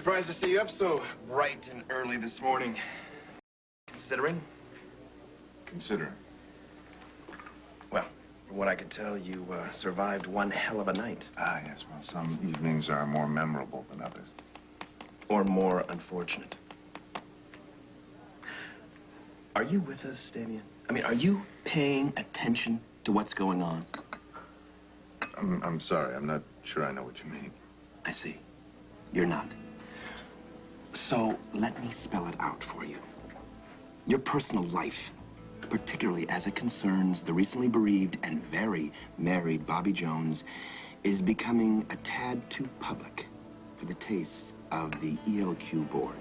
Surprised to see you up so bright and early this morning. Considering? Considering. Well, from what I could tell, you survived one hell of a night. Ah, yes. Well, some evenings are more memorable than others. Or more unfortunate. Are you with us, Damien? I mean, are you paying attention to what's going on? I'm sorry. I'm not sure I know what you mean. I see. You're not. So, let me spell it out for you. Your personal life, particularly as it concerns the recently bereaved and very married Bobby Jones, is becoming a tad too public for the tastes of the ELQ board.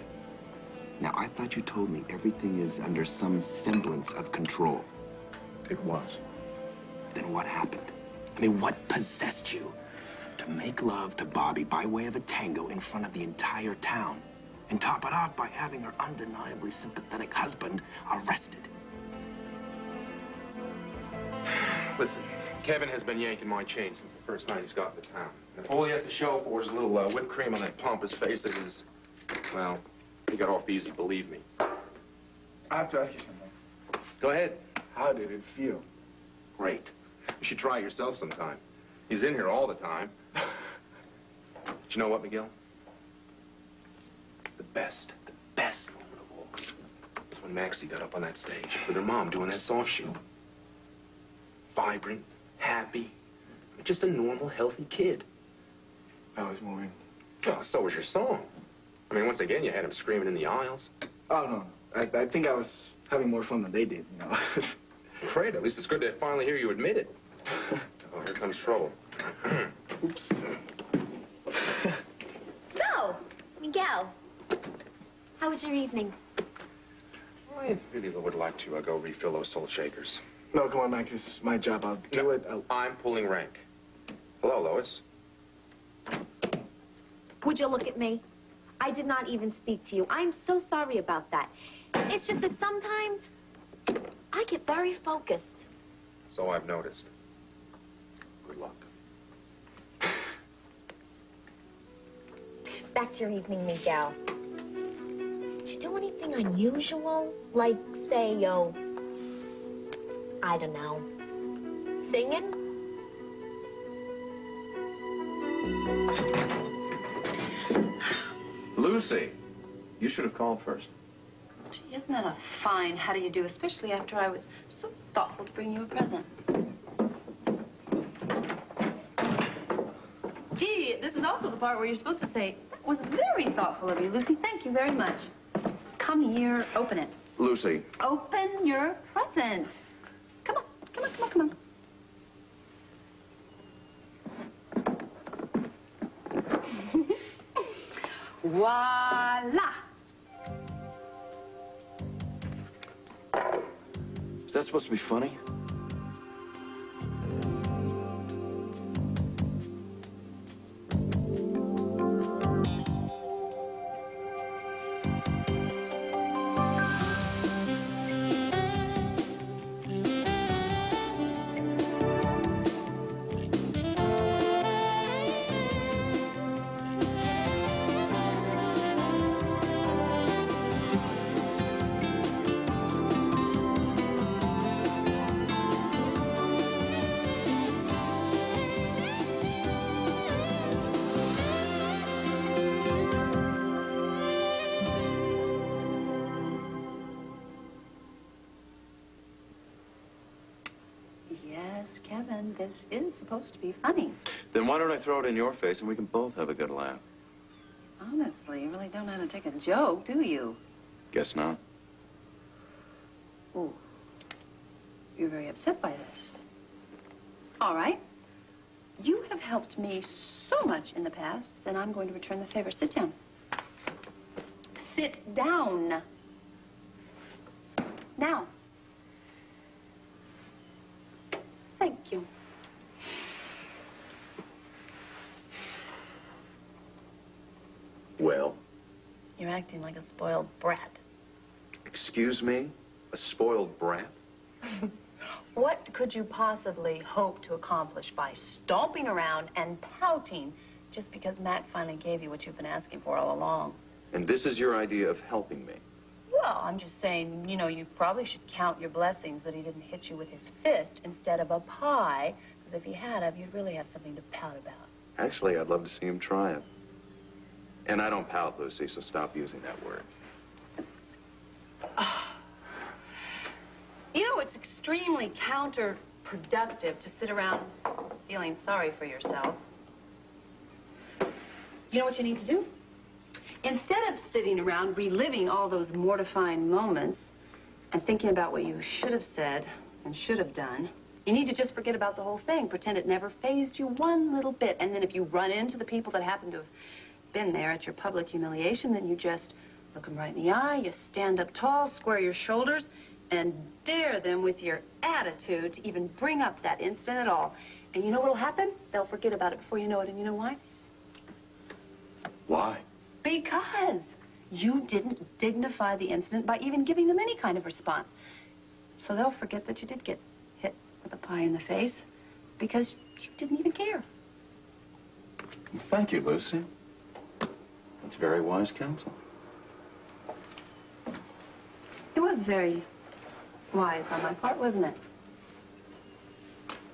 Now, I thought you told me everything is under some semblance of control. It was. Then what happened? I mean, what possessed you to make love to Bobby by way of a tango in front of the entire town and top it off by having her undeniably sympathetic husband arrested? Listen, Kevin has been yanking my chain since the first night he's got to town. And if all he has to show for is a little whipped cream on that pompous face of his, well, he got off easy, believe me. I have to ask you something. Go ahead. How did it feel? Great. You should try it yourself sometime. He's in here all the time. But you know what, Miguel? The best moment of all was when Maxie got up on that stage with her mom doing that soft shoe. Vibrant, happy, just a normal, healthy kid. That was moving. Oh, so was your song. I mean, once again, you had him screaming in the aisles. Oh, no. I think I was having more fun than they did, you know. Great. At least it's good to finally hear you admit it. Oh, here comes trouble. Oops. So, Miguel, how was your evening? I really would like to go refill those salt shakers. No, come on, Max. It's my job. I'll do it. I'm pulling rank. Hello, Lois. Would you look at me? I did not even speak to you. I'm so sorry about that. It's just that sometimes I get very focused. So I've noticed. Good luck. Back to your evening, Miguel. Did you do anything unusual? Like, say, I don't know, singing? Lucy, you should have called first. Gee, isn't that a fine how do you do, especially after I was so thoughtful to bring you a present. Gee, this is also the part where you're supposed to say, that was very thoughtful of you, Lucy. Thank you very much. Come here, open it. Lucy. Open your present. Come on, come on, come on, come on. Voila! Is that supposed to be funny? Kevin, this is supposed to be funny. Then why don't I throw it in your face and we can both have a good laugh? Honestly, you really don't know how to take a joke, do you? Guess not. Oh, you're very upset by this. All right. You have helped me so much in the past, then I'm going to return the favor. Sit down. Sit down. Now. Thank you. Well? You're acting like a spoiled brat. Excuse me? A spoiled brat? What could you possibly hope to accomplish by stomping around and pouting just because Mac finally gave you what you've been asking for all along. And this is your idea of helping me. Well, I'm just saying, you know, you probably should count your blessings that he didn't hit you with his fist instead of a pie, because if he had of, you'd really have something to pout about. Actually, I'd love to see him try it. And I don't pout, Lucy, so stop using that word. You know, it's extremely counterproductive to sit around feeling sorry for yourself. You know what you need to do? Instead of sitting around reliving all those mortifying moments and thinking about what you should have said and should have done, you need to just forget about the whole thing. Pretend it never fazed you one little bit. And then if you run into the people that happen to have been there at your public humiliation, then you just look them right in the eye, you stand up tall, square your shoulders, and dare them with your attitude to even bring up that incident at all. And you know what'll happen? They'll forget about it before you know it. And you know why? Why? Because you didn't dignify the incident by even giving them any kind of response. So they'll forget that you did get hit with a pie in the face because you didn't even care. Thank you, Lucy. That's very wise counsel. It was very wise on my part, wasn't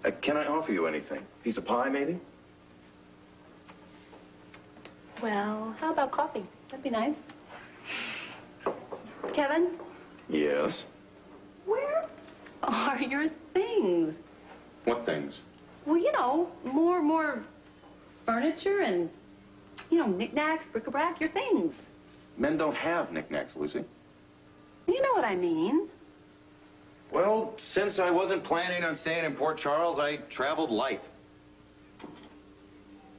it? Can I offer you anything? Piece of pie, maybe? Well, how about coffee? That'd be nice. Kevin, Yes. where are your things? What things? Well, you know, more furniture and, you know, knickknacks, bric-a-brac, your things. Men don't have knickknacks, Lucy. You know what I mean. Well, since I wasn't planning on staying in Port Charles, I traveled light.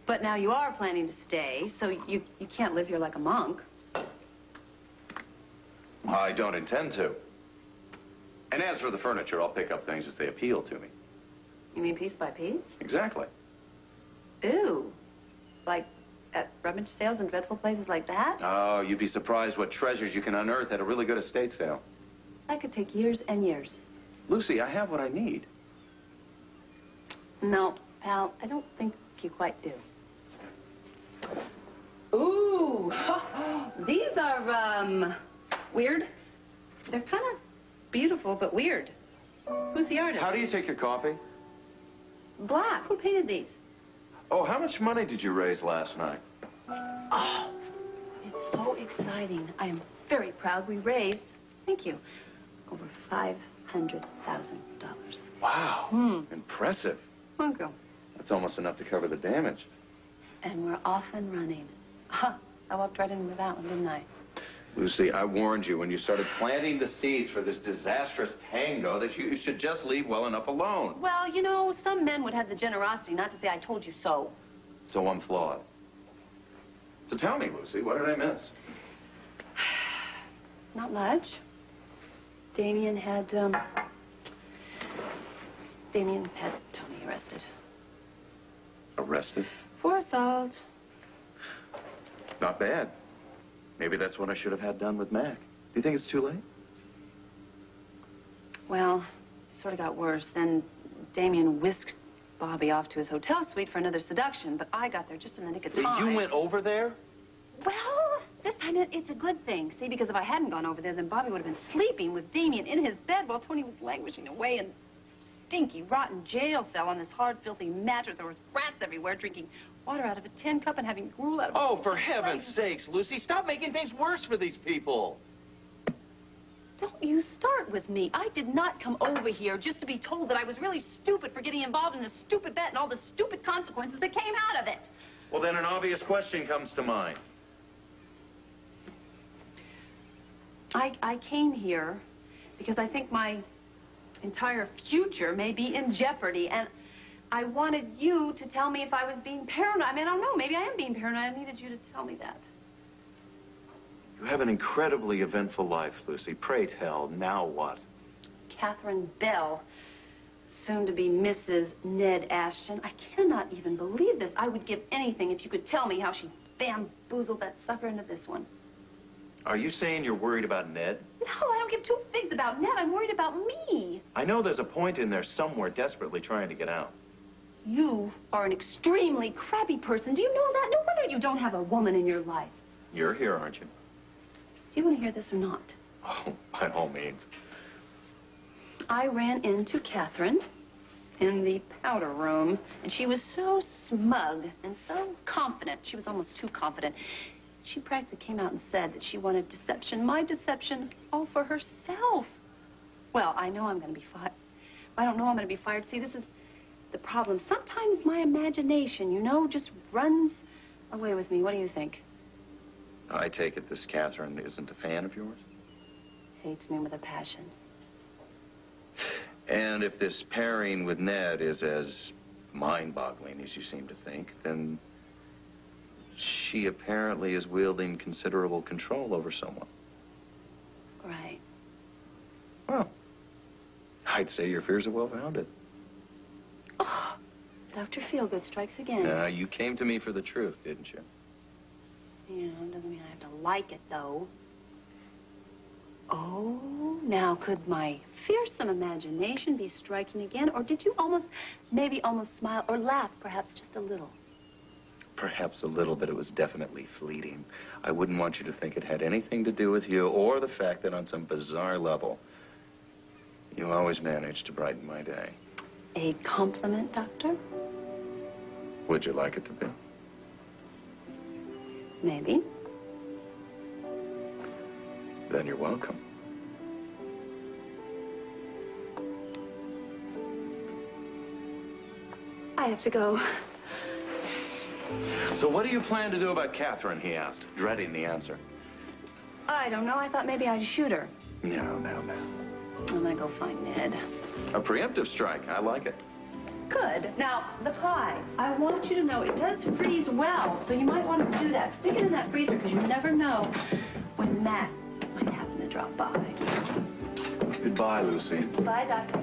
But now you are planning to stay, so you can't live here like a monk. I don't intend to. And as for the furniture, I'll pick up things as they appeal to me. You mean piece by piece? Exactly. Ooh. Like at rummage sales and dreadful places like that? Oh, you'd be surprised what treasures you can unearth at a really good estate sale. That could take years and years. Lucy, I have what I need. No, pal, I don't think you quite do. Ooh, these are, weird. They're kind of beautiful, but weird. Who's the artist? How do you take your coffee? Black. Who painted these? Oh, how much money did you raise last night? Oh, it's so exciting. I am very proud we raised, thank you, over $500,000. Wow. Impressive. One girl. That's almost enough to cover the damage. And we're off and running. Huh, I walked right into that one, didn't I? Lucy, I warned you when you started planting the seeds for this disastrous tango that you should just leave well enough alone. Well, you know, some men would have the generosity not to say I told you so. So I'm flawed. So tell me, Lucy, what did I miss? Not much. Damien had Tony arrested. Arrested? For assault. Not bad. Maybe that's what I should have had done with Mac. Do you think it's too late? Well, it sort of got worse. Then Damien whisked Bobby off to his hotel suite for another seduction, but I got there just in the nick of time. You went over there? Well, this time it's a good thing. See, because if I hadn't gone over there, then Bobby would have been sleeping with Damien in his bed while Tony was languishing away in stinky, rotten jail cell on this hard, filthy mattress. There was rats everywhere, drinking water out of a tin cup and having gruel out of a... Oh, for heaven's sakes, Lucy, stop making things worse for these people. Don't you start with me. I did not come over here just to be told that I was really stupid for getting involved in this stupid bet and all the stupid consequences that came out of it. Well, then an obvious question comes to mind. I came here because I think my entire future may be in jeopardy, and I wanted you to tell me if I was being paranoid. I mean, I don't know, maybe I am being paranoid. I needed you to tell me that. You have an incredibly eventful life, Lucy. Pray tell, now what? Catherine Bell, soon to be Mrs. Ned Ashton. I cannot even believe this. I would give anything if you could tell me how she bamboozled that sucker into this one. Are you saying you're worried about Ned? No, I don't give two figs about Ned. I'm worried about me. I know there's a point in there somewhere desperately trying to get out. You are an extremely crappy person. Do you know that? No wonder you don't have a woman in your life. You're here, aren't you? Do you want to hear this or not? Oh, by all means. I ran into Catherine in the powder room, and she was so smug and so confident. She was almost too confident. She practically came out and said that she wanted deception, my deception, all for herself. Well, I know I'm going to be fired. I don't know I'm going to be fired. See, this is the problem. Sometimes my imagination, you know, just runs away with me. What do you think? I take it this Catherine isn't a fan of yours? Hates me with a passion. And if this pairing with Ned is as mind-boggling as you seem to think, then she apparently is wielding considerable control over someone. Right. Well, I'd say your fears are well-founded. Oh, Dr. Feelgood strikes again. You came to me for the truth, didn't you? Yeah, doesn't mean I have to like it, though. Oh, now could my fearsome imagination be striking again? Or did you maybe almost smile or laugh, perhaps just a little? Perhaps a little, but it was definitely fleeting. I wouldn't want you to think it had anything to do with you or the fact that on some bizarre level, you always manage to brighten my day. A compliment, Doctor? Would you like it to be? Maybe. Then you're welcome. I have to go. So what do you plan to do about Catherine, he asked, dreading the answer. I don't know. I thought maybe I'd shoot her. No. I'm gonna go find Ned. A preemptive strike. I like it. Good. Now, the pie. I want you to know it does freeze well, so you might want to do that. Stick it in that freezer, because you never know when Matt might happen to drop by. Goodbye, Lucy. Bye, Doctor.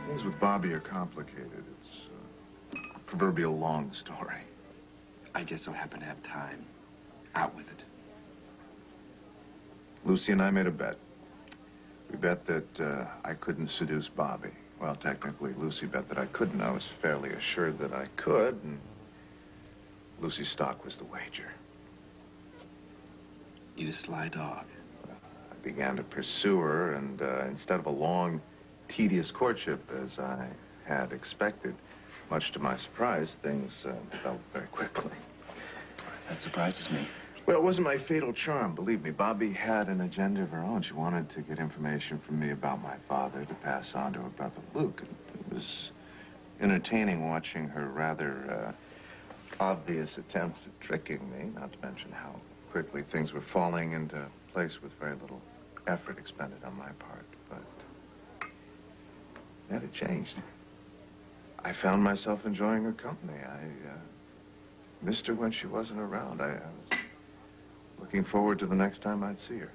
Things with Bobby are complicated. It's a proverbial long story. I just so happen to have time. Out with it. Lucy and I made a bet. We bet that I couldn't seduce Bobby. Well, technically, Lucy bet that I couldn't. I was fairly assured that I could, and Lucy's stock was the wager. You sly dog. I began to pursue her, and instead of a long, tedious courtship, as I had expected, much to my surprise, things developed very quickly. That surprises me. Well, it wasn't my fatal charm, believe me. Bobby had an agenda of her own. She wanted to get information from me about my father to pass on to her brother Luke. It was entertaining watching her rather obvious attempts at tricking me, not to mention how quickly things were falling into place with very little effort expended on my part. But then it changed. I found myself enjoying her company. I missed her when she wasn't around. I was looking forward to the next time I'd see her.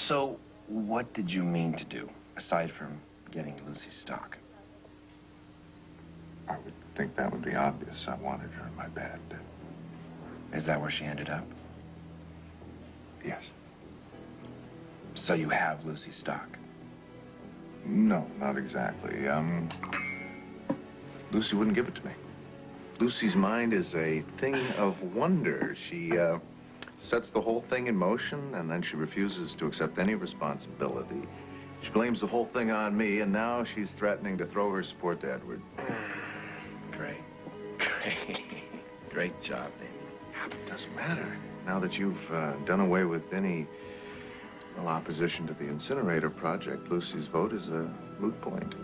So, what did you mean to do, aside from getting Lucy's stock? I would think that would be obvious. I wanted her in my bed. Is that where she ended up? Yes. So you have Lucy's stock? No, not exactly. Lucy wouldn't give it to me. Lucy's mind is a thing of wonder. She sets the whole thing in motion, and then she refuses to accept any responsibility. She blames the whole thing on me, and now she's threatening to throw her support to Edward. Great. Great job, baby. It doesn't matter. Now that you've done away with any opposition to the incinerator project, Lucy's vote is a moot point.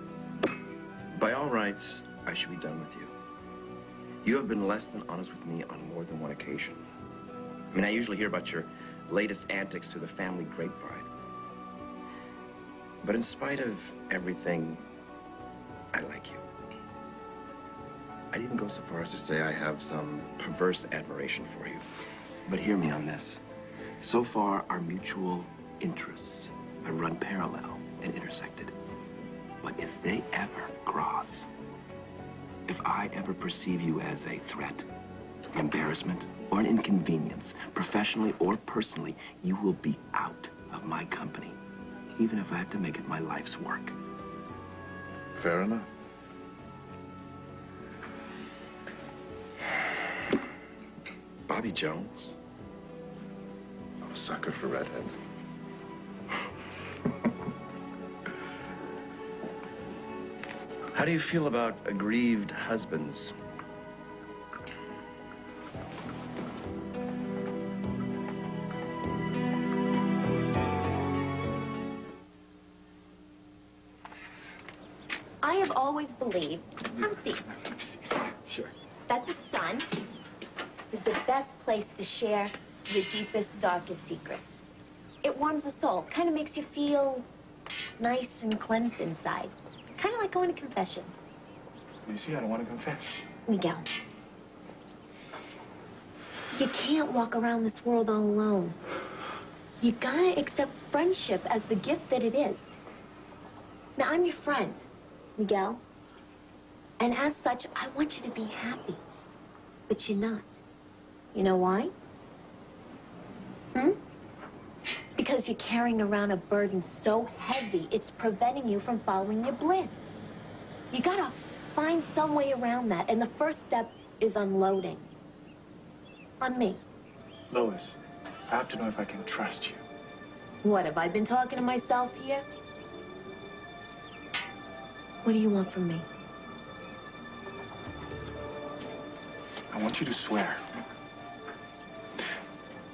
By all rights, I should be done with you. You have been less than honest with me on more than one occasion. I mean, I usually hear about your latest antics through the family grapevine. But in spite of everything, I like you. I'd even go so far as to say I have some perverse admiration for you. But hear me on this. So far, our mutual interests have run parallel and intersected. But if they ever cross, if I ever perceive you as a threat, embarrassment, or an inconvenience, professionally or personally, you will be out of my company. even if I have to make it my life's work. Fair enough. Bobby Jones? I'm a sucker for redheads. How do you feel about aggrieved husbands? I have always believed, have a seat, Sure. that the sun is the best place to share your deepest, darkest secrets. It warms the soul, kind of makes you feel nice and cleansed inside. Kind of like going to confession. You see, I don't want to confess. Miguel, you can't walk around this world all alone. You gotta accept friendship as the gift that it is. Now, I'm your friend, Miguel. And as such, I want you to be happy. But you're not. You know why? Because you're carrying around a burden so heavy, it's preventing you from following your bliss. You gotta find some way around that, and the first step is unloading. On me. Lois, I have to know if I can trust you. What, have I been talking to myself here? What do you want from me? I want you to swear.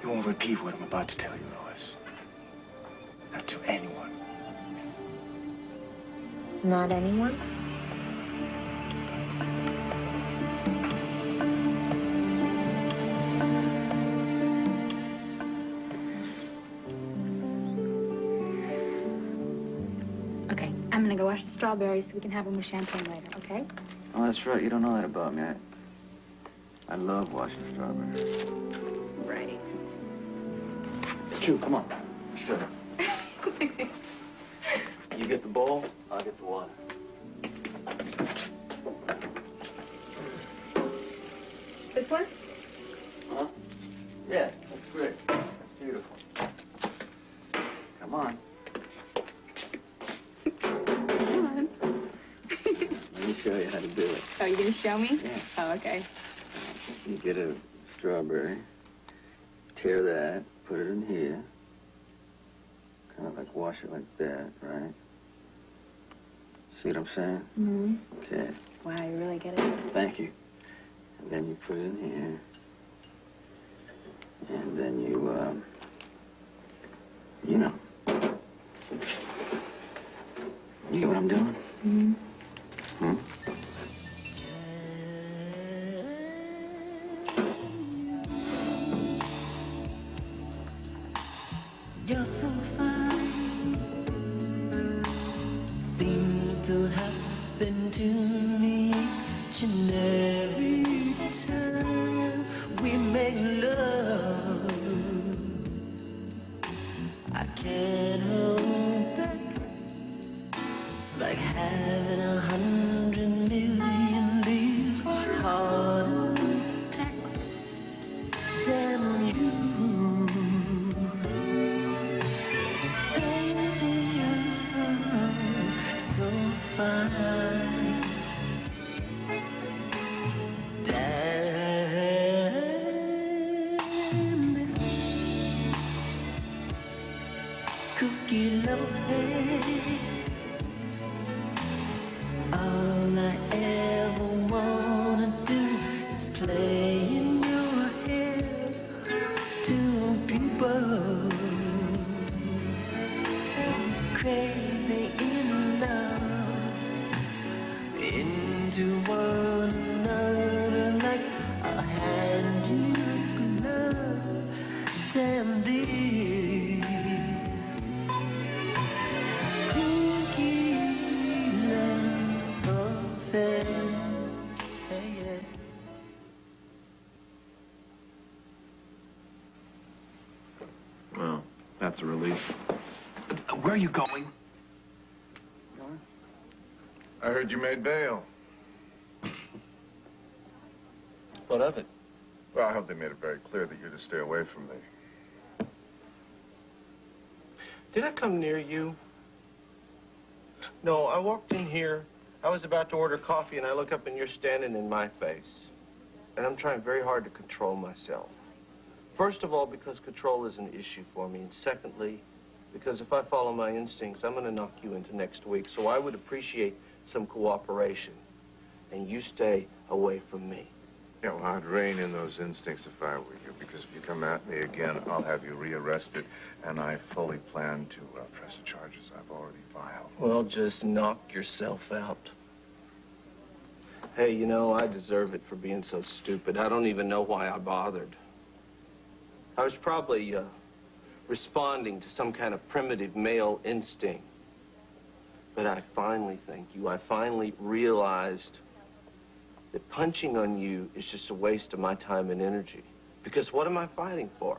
You won't repeat what I'm about to tell you, Lois. Not to anyone. Not anyone? Okay, I'm gonna go wash the strawberries so we can have them with champagne later, okay? Oh, that's right. You don't know that about me. I love washing strawberries. Right. Q, come on. Sure. You get the bowl, I'll get the water. This one? Huh? Yeah, that's great. That's beautiful. Come on. Come on. Let me show you how to do it. Oh, you gonna show me? Yeah. Oh, okay. You get a strawberry, tear that, put it in here. Kind of like wash it like that, right? See what I'm saying? Mm-hmm. Okay. Wow, you really get it. Thank you. And then you put it in here. And then you know. You get what I'm doing? Mm-hmm. Hmm? You're so fine. Seems to happen to me each and every time we make love. I can't hold back. It's like having 100 million these heart attacks. Damn you. Cookie loving. All I ever wanna do is play in your head to people. Crazy in love, into one another like a hand in glove. Damn these cookie love affairs. Hey, yeah. Well, that's a relief. Where are you going? I heard you made bail. What of it? Well, I hope they made it very clear that you're to stay away from me. Did I come near you No, I walked in here. I was about to order coffee, and I look up, and you're standing in my face. And I'm trying very hard to control myself. First of all, because control is an issue for me. And secondly, because if I follow my instincts, I'm going to knock you into next week. So I would appreciate some cooperation. And you stay away from me. Yeah, well, I'd rein in those instincts if I were you, because if you come at me again, I'll have you rearrested, and I fully plan to press the charges I've already filed. Well, just knock yourself out. Hey, you know, I deserve it for being so stupid. I don't even know why I bothered. I was probably responding to some kind of primitive male instinct. But I finally, thank you, I finally realized that punching on you is just a waste of my time and energy. Because what am I fighting for?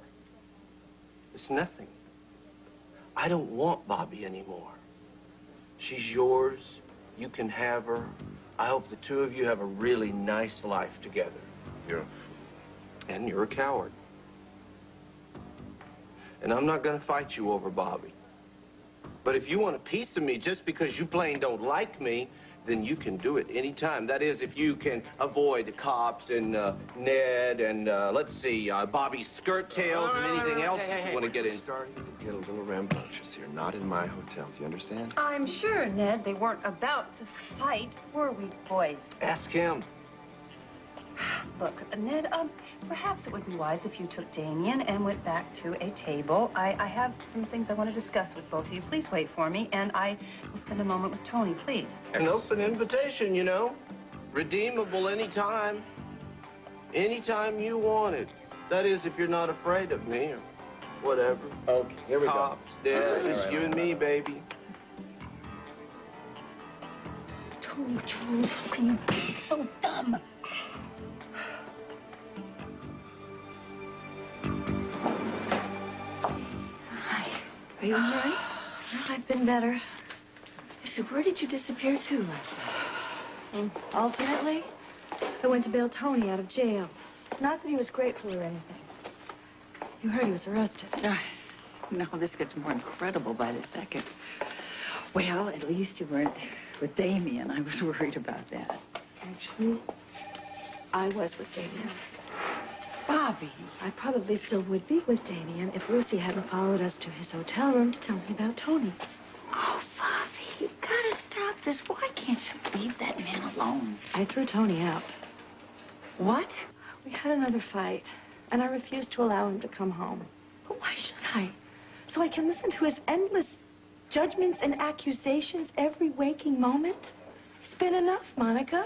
It's nothing. I don't want Bobby anymore. She's yours. You can have her. I hope the two of you have a really nice life together. You're... And you're a coward. And I'm not going to fight you over Bobby. But if you want a piece of me just because you plain don't like me, then you can do it anytime. That is, if you can avoid the cops and Ned and, let's see, Bobby's skirt tails and anything else you want to get in. Starting to get a little rambunctious here. Not in my hotel. Do you understand? I'm sure, Ned, they weren't about to fight, were we, boys? Ask him. Look, Ned, perhaps it would be wise if you took Damien and went back to a table. I have some things I want to discuss with both of you. Please wait for me, and I will spend a moment with Tony, please. It's an open invitation, you know. Redeemable anytime. Anytime you want it. That is, if you're not afraid of me or whatever. Okay, here we Cops, Dad, it's you and me, baby. Tony, Charles, how can you be so dumb? Are you all right? I've been better. So where did you disappear to last night? Alternately, I went to bail Tony out of jail. Not that he was grateful or anything. You heard he was arrested. No, this gets more incredible by the second. Well, at least you weren't with Damien. I was worried about that. Actually, I was with Damien. Bobby. I probably still would be with Damien if Lucy hadn't followed us to his hotel room to tell me about Tony. Oh, Bobby, you gotta stop this. Why can't you leave that man alone? I threw Tony out. What? We had another fight, and I refused to allow him to come home. But why should I? So I can listen to his endless judgments and accusations every waking moment? It's been enough, Monica.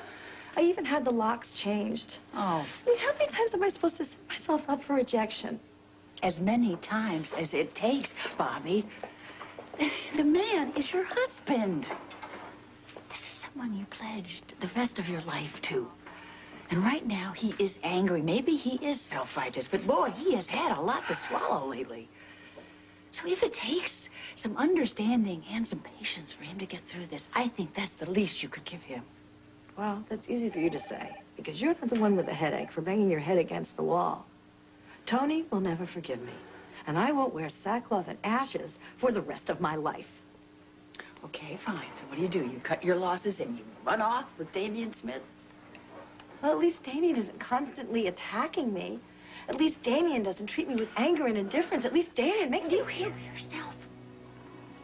I even had the locks changed. Oh. I mean, how many times am I supposed to set myself up for rejection? As many times as it takes, Bobby. The man is your husband. This is someone you pledged the rest of your life to. And right now, he is angry. Maybe he is self-righteous, but boy, he has had a lot to swallow lately. So if it takes some understanding and some patience for him to get through this, I think that's the least you could give him. Well, that's easy for you to say, because you're not the one with the headache for banging your head against the wall. Tony will never forgive me, and I won't wear sackcloth and ashes for the rest of my life. Okay, fine. So what do? You cut your losses and you run off with Damien Smith? Well, at least Damien isn't constantly attacking me. At least Damien doesn't treat me with anger and indifference. At least Damien makes You hear yourself?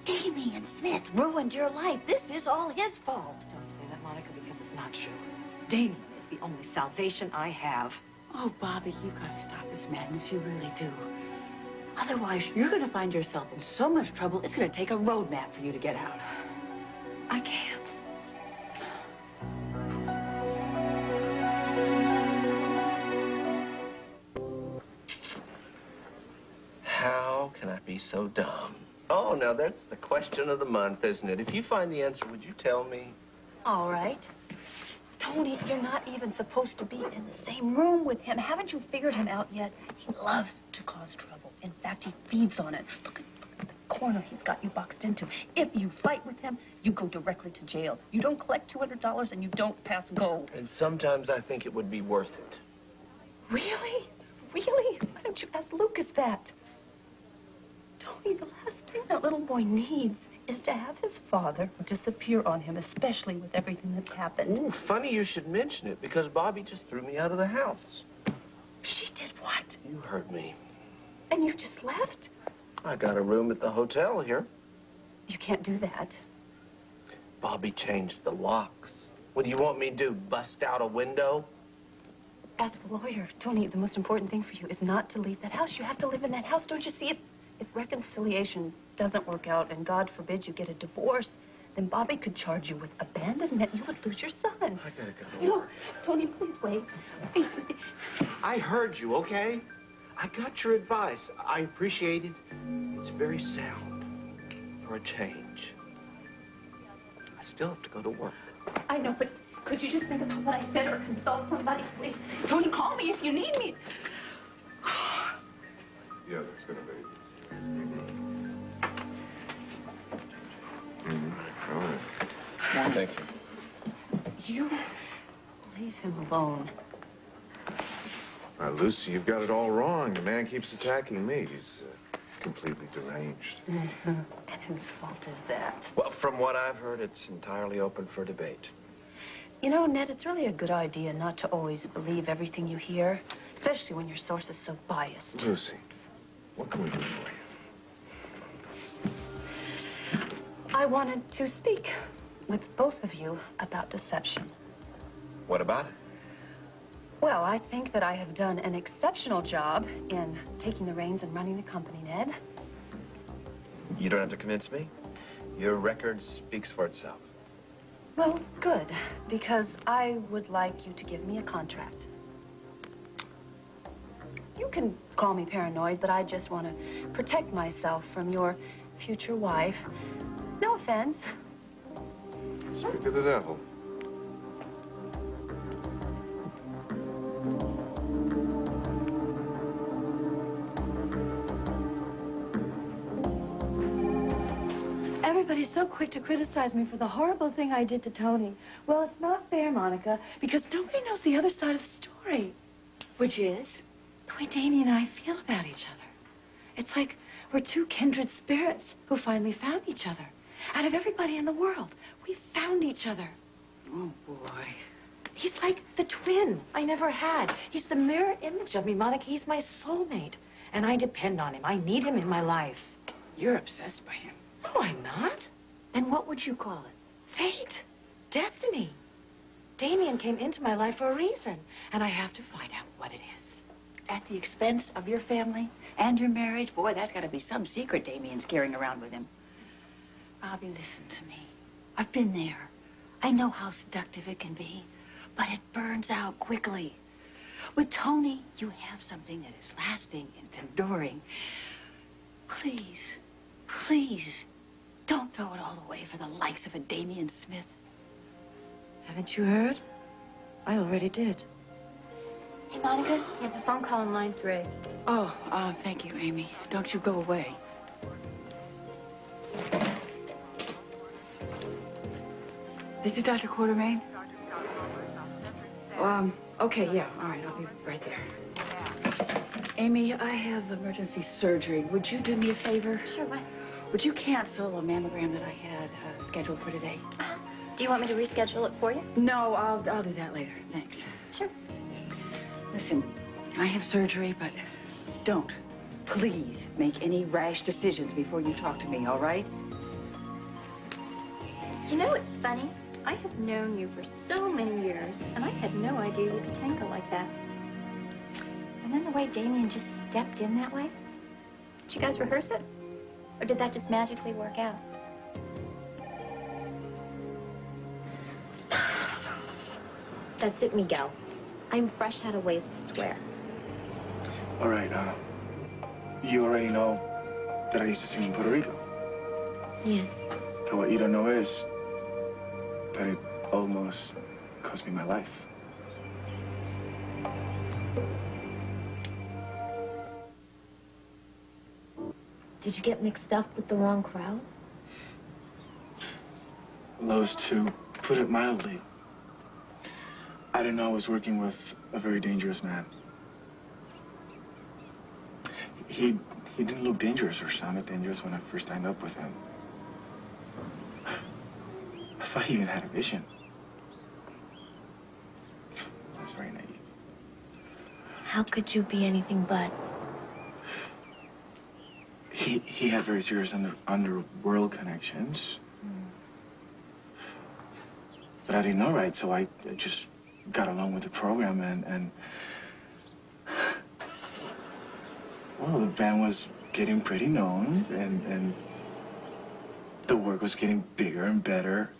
Damien Smith ruined your life. This is all his fault. Don't say that, Monica, because it's not true. Damien is the only salvation I have. Oh, Bobby, you gotta stop this madness. You really do. Otherwise, you're gonna find yourself in so much trouble, it's gonna take a roadmap for you to get out. I can't. How can I be so dumb? Oh, now that's the question of the month, isn't it? If you find the answer, would you tell me? All right. Tony, you're not even supposed to be in the same room with him. Haven't you figured him out yet? He loves to cause trouble. In fact, he feeds on it. Look at the corner he's got you boxed into. If you fight with him, you go directly to jail. You don't collect $200 and you don't pass go. And sometimes I think it would be worth it. Really? Really? Why don't you ask Lucas that? Tony, the last thing that little boy needs is to have his father disappear on him, especially with everything that happened. Ooh, funny you should mention it, because Bobby just threw me out of the house. She did what? You heard me. And you just left? I got a room at the hotel here. You can't do that. Bobby changed the locks. What do you want me to do, bust out a window? As a lawyer, Tony, the most important thing for you is not to leave that house. You have to live in that house. Don't you see? If reconciliation doesn't work out, and God forbid you get a divorce, then Bobby could charge you with abandonment. You would lose your son. I gotta go to You know, work. Tony, please wait. Wait. I heard you, okay? I got your advice. I appreciate it. It's very sound for a change. I still have to go to work. I know, but could you just think about what I said or consult somebody, please? Tony, call me if you need me. Yeah, that's gonna be. Thank you. You leave him alone. Now, Lucy, you've got it all wrong. The man keeps attacking me. He's completely deranged. And whose fault is that? Well, from what I've heard, it's entirely open for debate. You know, Ned, it's really a good idea not to always believe everything you hear, especially when your source is so biased. Lucy, what can we do for you? I wanted to speak with both of you about deception. What about it? Well, I think that I have done an exceptional job in taking the reins and running the company, Ned. You don't have to convince me. Your record speaks for itself. Well, good, because I would like you to give me a contract. You can call me paranoid, but I just want to protect myself from your future wife. No offense. Speak to the devil. Everybody's so quick to criticize me for the horrible thing I did to Tony. Well, it's not fair, Monica, because nobody knows the other side of the story. Which is? The way Damien and I feel about each other. It's like we're two kindred spirits who finally found each other. Out of everybody in the world, we found each other. Oh, boy. He's like the twin I never had. He's the mirror image of me, Monica. He's my soulmate. And I depend on him. I need him in my life. You're obsessed by him. No, I'm not. And what would you call it? Fate. Destiny. Damien came into my life for a reason, and I have to find out what it is. At the expense of your family and your marriage? Boy, that's got to be some secret Damien's carrying around with him. Bobby, listen to me. I've been there. I know how seductive it can be, but it burns out quickly. With Tony, you have something that is lasting and enduring. Please, please, don't throw it all away for the likes of a Damien Smith. Haven't you heard? I already did. Hey, Monica, you have a phone call on line 3. Oh, thank you, Amy. Don't you go away. This is Dr. Quartermain? Okay, yeah, all right, I'll be right there. Amy, I have emergency surgery. Would you do me a favor? Sure, what? Would you cancel a mammogram that I had scheduled for today? Do you want me to reschedule it for you? No, I'll do that later. Thanks. Sure. Listen, I have surgery, but don't, please, make any rash decisions before you talk to me, all right? You know what's funny? I have known you for so many years, and I had no idea you could tango like that. And then the way Damien just stepped in that way. Did you guys rehearse it? Or did that just magically work out? That's it, Miguel. I'm fresh out of ways to swear. All right, you already know that I used to sing in Puerto Rico. Yeah. But what you don't know is that it almost cost me my life. Did you get mixed up with the wrong crowd? Those two, put it mildly. I didn't know I was working with a very dangerous man. He didn't look dangerous or sounded dangerous when I first signed up with him. thought he even had a vision. I was very naive. How could you be anything but? He had very serious underworld connections. But I didn't know, right? So I just got along with the program and well, the band was getting pretty known and the work was getting bigger and better.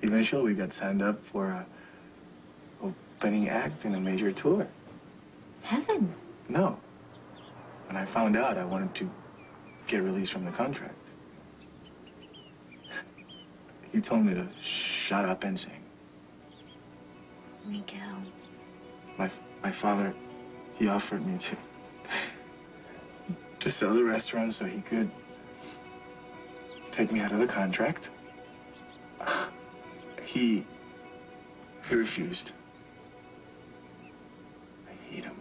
Eventually we got signed up for a opening act in a major tour. Heaven. No. When I found out, I wanted to get released from the contract. He told me to shut up and sing. Miguel. My father, he offered me to sell the restaurant so he could take me out of the contract. He refused. I hate him.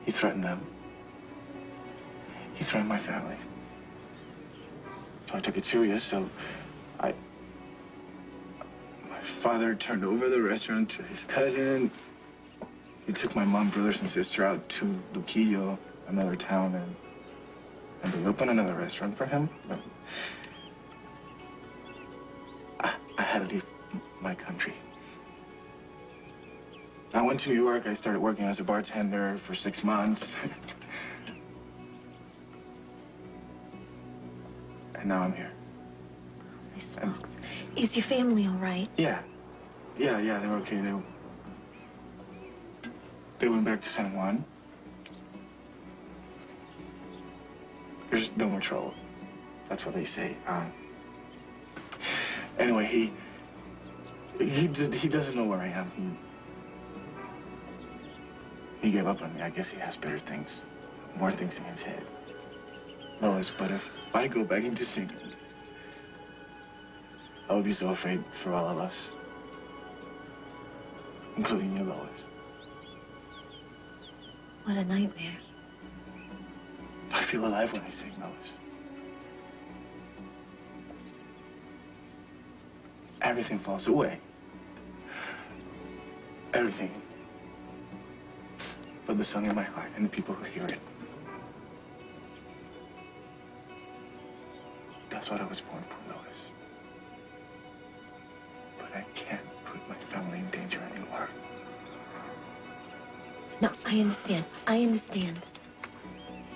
He threatened them. He threatened my family. So I took it serious, so my father turned over the restaurant to his cousin. He took my mom, brothers, and sister out to Luquillo, another town, and they opened another restaurant for him. But I had to leave my country. I went to New York. I started working as a bartender for 6 months. And now I'm here. Is your family all right? Yeah, they were okay. They went back to San Juan. There's no more trouble. That's what they say. Anyway, he doesn't know where I am. He gave up on me. I guess he has better things, more things in his head. Lois, but if I go back into singing, I would be so afraid for all of us, including you, Lois. What a nightmare. I feel alive when I sing, Lois. Everything falls away. Everything. But the song in my heart and the people who hear it. That's what I was born for, Lois. But I can't put my family in danger anymore. No, I understand. I understand.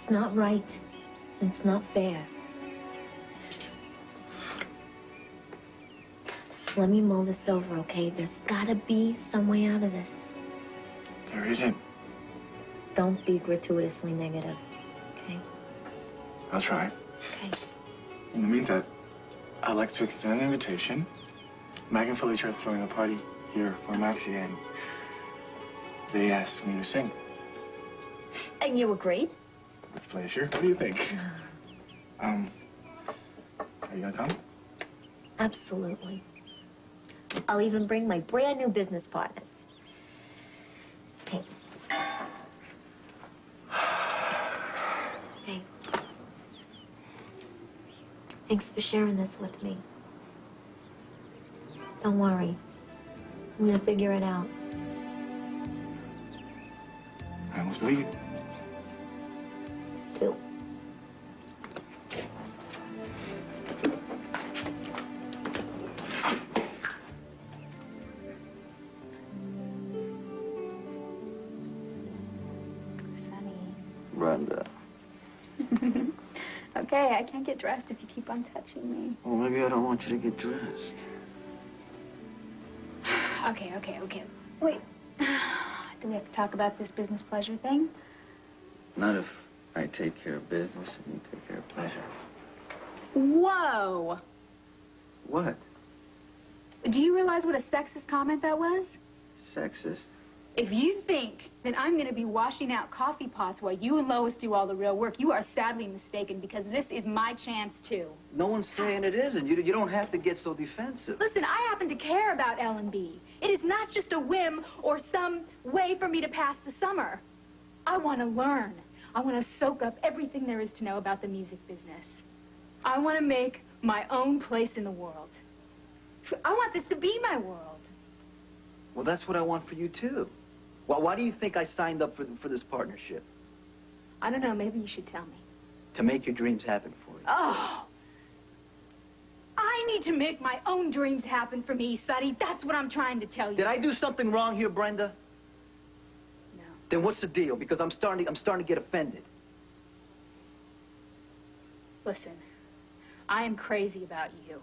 It's not right. And it's not fair. Let me mull this over, okay? There's gotta be some way out of this. There isn't. Don't be gratuitously negative, okay? I'll try. Okay. In the meantime, I'd like to extend an invitation. Mag and Felicia are throwing a party here for Maxie, and they asked me to sing. And you agreed? With pleasure. What do you think? Are you gonna come? Absolutely. I'll even bring my brand new business partners. Okay. Hey. Thanks for sharing this with me. Don't worry. I'm gonna figure it out. I almost believe you. Too. Brenda. Okay, I can't get dressed if you keep on touching me. Well, maybe I don't want you to get dressed. Okay. Wait. Do we have to talk about this business pleasure thing? Not if I take care of business and you take care of pleasure. Whoa! What? Do you realize what a sexist comment that was? Sexist? If you think that I'm going to be washing out coffee pots while you and Lois do all the real work, you are sadly mistaken, because this is my chance, too. No one's saying it isn't. You don't have to get so defensive. Listen, I happen to care about L&B. It is not just a whim or some way for me to pass the summer. I want to learn. I want to soak up everything there is to know about the music business. I want to make my own place in the world. I want this to be my world. Well, that's what I want for you, too. Well, why do you think I signed up for this partnership? I don't know, maybe you should tell me. To make your dreams happen for you. Oh! I need to make my own dreams happen for me, Sonny. That's what I'm trying to tell you. Did I do something wrong here, Brenda? No. Then what's the deal? Because I'm starting to get offended. Listen, I am crazy about you.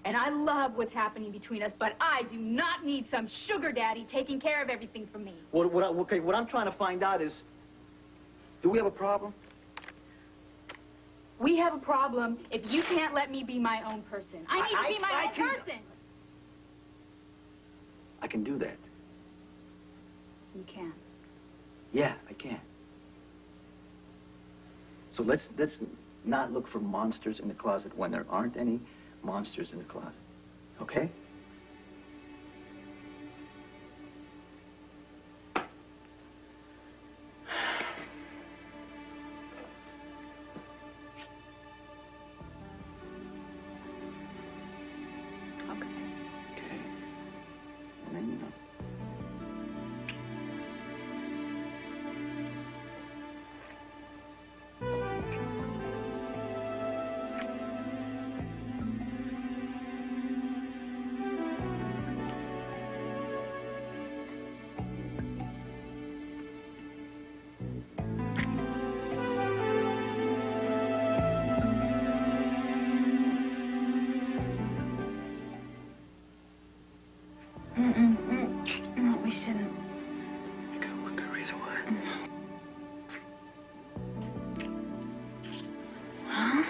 And I love what's happening between us, but I do not need some sugar daddy taking care of everything for me. What I'm trying to find out is, do we have a problem? We have a problem if you can't let me be my own person. I need to be my own person. I can do that. You can. Yeah, I can. So let's not look for monsters in the closet when there aren't any monsters in the closet. Okay? No, we shouldn't. Good reason why. Huh?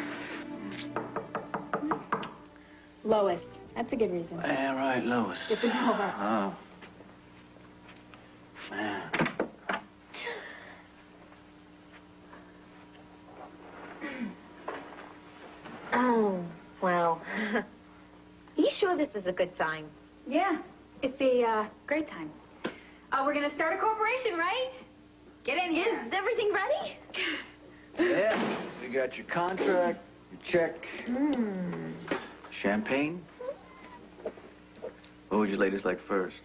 Lois. That's a good reason. Yeah, right, Lois. Get the door. Oh. Man. Oh, well. Are you sure this is a good sign? Yeah, it's a great time. We're gonna start a corporation, right? Get in here. Is everything ready? Yeah, you got your contract, your check, champagne. What would you ladies like first?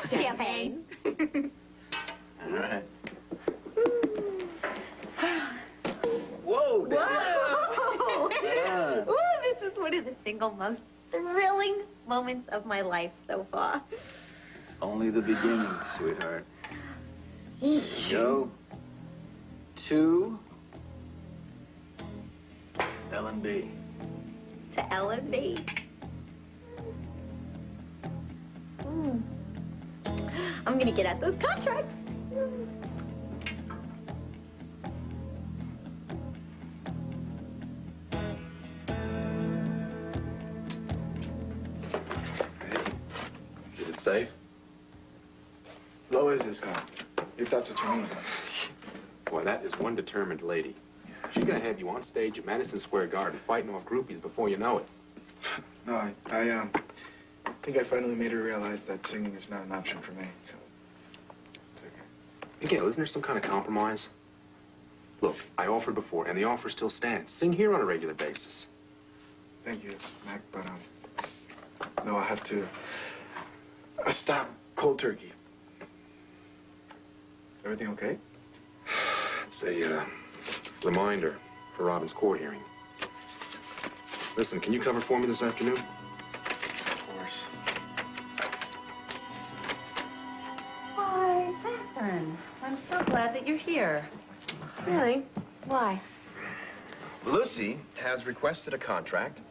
Champagne. All right. Whoa! Whoa! Yeah. Ooh, this is one of the single most thrilling moments of my life so far. It's only the beginning, sweetheart. Here we go. To L&B. To L&B. I'm gonna get at those contracts. Is it safe? Lois is gone, if that's what you mean. Boy, that is one determined lady. She's gonna have you on stage at Madison Square Garden fighting off groupies before you know it. No, I think I finally made her realize that singing is not an option for me, so it's okay. Miguel, isn't there some kind of compromise? Look, I offered before, and the offer still stands. Sing here on a regular basis. Thank you, Mac, but, no, I have to stop cold turkey. Everything okay? It's a reminder for Robin's court hearing. Listen, can you cover for me this afternoon? Of course. Why, Catherine, I'm so glad that you're here. Really? Why? Lucy has requested a contract,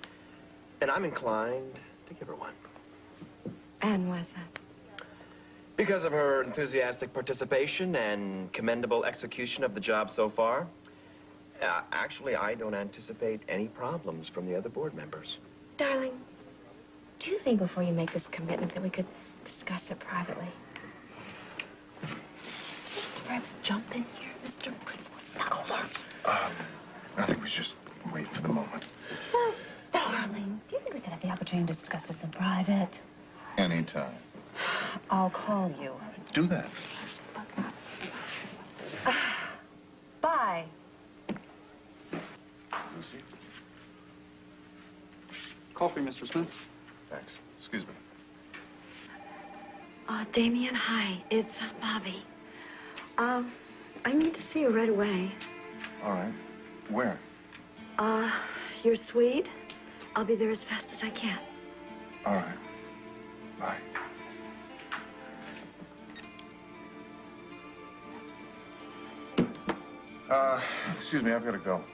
and I'm inclined to give her one. And why's that? Because of her enthusiastic participation and commendable execution of the job so far. Actually, I don't anticipate any problems from the other board members. Darling, do you think before you make this commitment that we could discuss it privately? Do you have to perhaps jump in here, Mr. Principal Stockholder? I think we should just wait for the moment. Well, darling, do you think we could have the opportunity to discuss this in private? Anytime. I'll call you. Do that. Bye. Lucy? Coffee, Mr. Smith. Thanks. Excuse me. Damien, hi. It's Bobby. I need to see you right away. All right. Where? Your suite. I'll be there as fast as I can. All right. Bye. Excuse me, I've got to go.